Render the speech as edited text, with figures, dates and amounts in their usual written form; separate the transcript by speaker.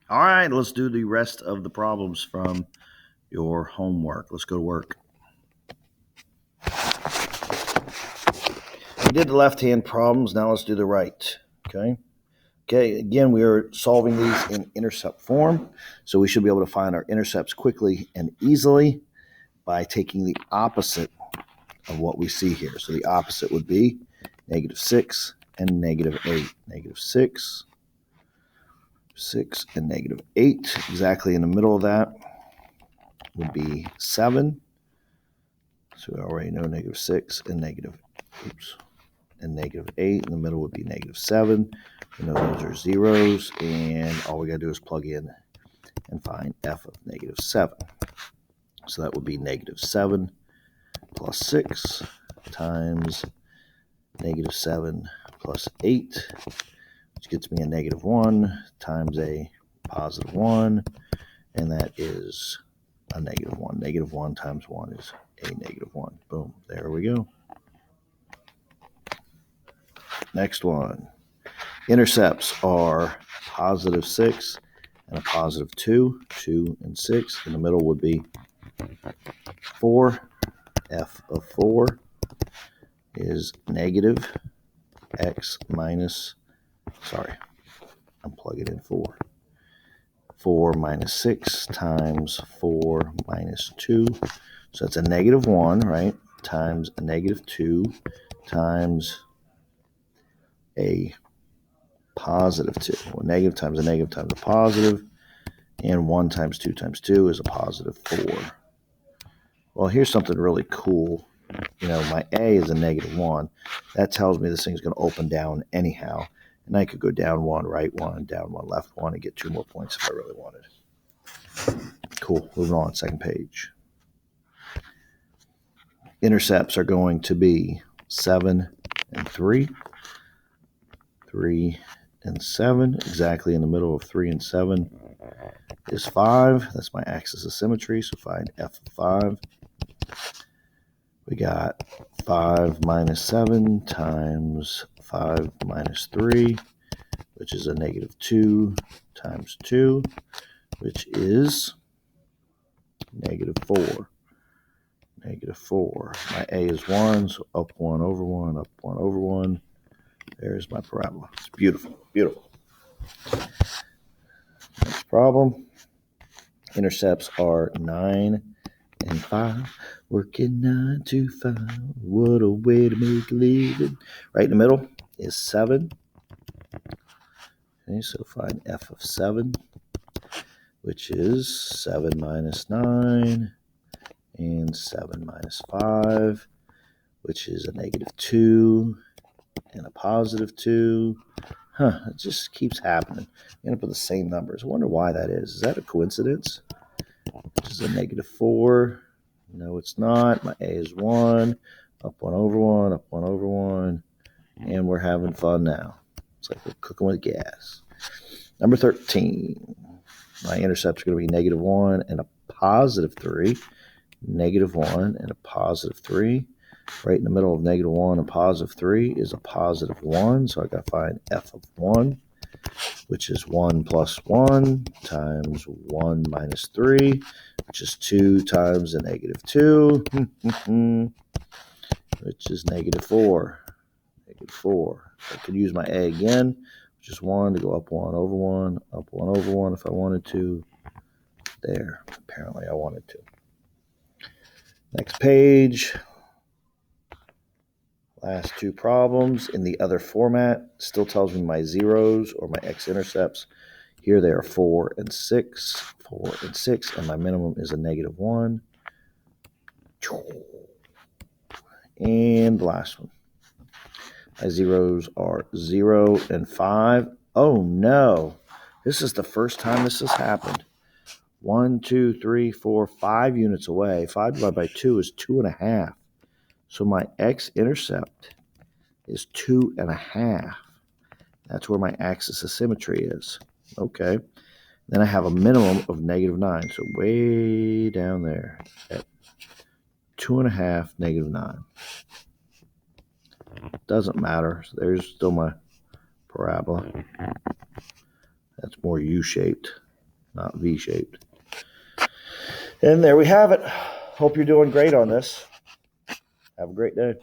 Speaker 1: All right, let's do the rest of the problems from your homework. Let's go to work. We did the left-hand problems. Now let's do the right. Okay, again, we are solving these in intercept form. So we should be able to find our intercepts quickly and easily by taking the opposite of what we see here. So the opposite would be -6 and -8. -6, 6, and -8. Exactly in the middle of that would be 7. So we already know -6 and -8. In the middle would be -7. We know those are zeros, and all we got to do is plug in and find f of -7. So that would be -7 plus 6 times -7 plus 8, which gets me a -1 times a +1, and that is a -1. -1 times 1 is a -1. Boom, there we go. Next one. Intercepts are +6 and a +2, 2 and 6. In the middle would be 4. F of 4 is -x minus, I'm plugging in 4. 4 minus 6 times 4 minus 2. So that's a -1, right? Times a -2 times a +2. Well, negative times a negative times a positive. And 1 times 2 times 2 is a +4. Well, here's something really cool. My A is a -1. That tells me this thing's going to open down anyhow. And I could go down 1, right 1, down 1, left 1, and get 2 more points if I really wanted. Cool. Moving on, second page. Intercepts are going to be 7 and 3. 3 and 7. Exactly in the middle of 3 and 7 is 5. That's my axis of symmetry, so find f of 5. We got 5 minus 7 times 5 minus 3, which is a -2 times 2, which is -4. -4. My A is 1, so up 1 over 1, up 1 over 1. There's my parabola. It's beautiful, beautiful. Next problem. Intercepts are 9 and 5. Working 9 to 5. What a way to make a living. Right in the middle is 7. Okay, so find f of 7, which is 7 minus 9 and 7 minus 5, which is a -2 and a +2. It just keeps happening. You end up with the same numbers. I wonder why that is. Is that a coincidence? Which is a -4. No, it's not. My A is 1. Up 1 over 1, up 1 over 1. And we're having fun now. It's like we're cooking with gas. Number 13. My intercepts are going to be -1 and a +3. -1 and a +3. Right in the middle of -1 and +3 is a +1. So I got to find f of 1, which is 1 plus 1 times 1 minus 3, which is 2 times a -2, which is -4. -4. I could use my A again, which is 1 to go up 1 over 1, up 1 over 1 if I wanted to. There. Apparently I wanted to. Next page. Last two problems in the other format. Still tells me my zeros or my x-intercepts. Here they are 4 and 6. 4 and 6, and my minimum is a -1. And the last one. My zeros are 0 and 5. Oh no. This is the first time this has happened. 1, 2, 3, 4, 5 units away. 5 divided by 2 is 2.5. So my x-intercept is 2.5. That's where my axis of symmetry is. Okay. Then I have a minimum of -9. So way down there at 2.5, -9. Doesn't matter. There's still my parabola. That's more U-shaped. not V-shaped. And there we have it. Hope you're doing great on this. Have a great day.